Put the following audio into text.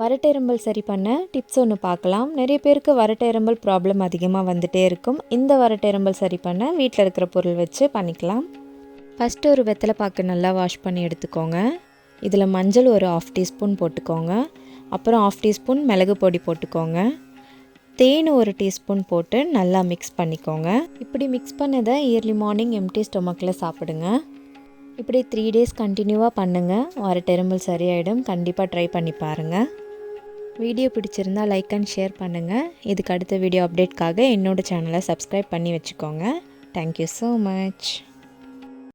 வரட்டெரும்பல் சரி பண்ண டிப்ஸ் ஒன்று பார்க்கலாம். நிறைய பேருக்கு வரட்டெரும்பல் ப்ராப்ளம் அதிகமாக வந்துகிட்டே இருக்கும். இந்த வரட்டெரும்பல் சரி பண்ண வீட்டில் இருக்கிற பொருள் வச்சு பண்ணிக்கலாம். ஃபஸ்ட்டு ஒரு வெத்தலை பாக்கு நல்லா வாஷ் பண்ணி எடுத்துக்கோங்க. இதில் மஞ்சள் ஒரு 1/2 டீஸ்பூன் போட்டுக்கோங்க. அப்புறம் 1/2 டீஸ்பூன் மிளகு பொடி போட்டுக்கோங்க. தேன் ஒரு டீஸ்பூன் போட்டு நல்லா மிக்ஸ் பண்ணிக்கோங்க. இப்படி மிக்ஸ் பண்ணதை இயர்லி மார்னிங் எம்டி ஸ்டொமக்கில் சாப்பிடுங்க. இப்படி 3 டேஸ் கண்டினியூவாக பண்ணுங்கள். வரட்டெரும்பல் சரியாயிடும். கண்டிப்பாக ட்ரை பண்ணி பாருங்கள். வீடியோ பிடிச்சிருந்தா லைக் அண்ட் ஷேர் பண்ணுங்கள். இதுக்கு அடுத்த வீடியோ அப்டேட்காக என்னோடய சேனலை சப்ஸ்கிரைப் பண்ணி வச்சுக்கோங்க. Thank you so much.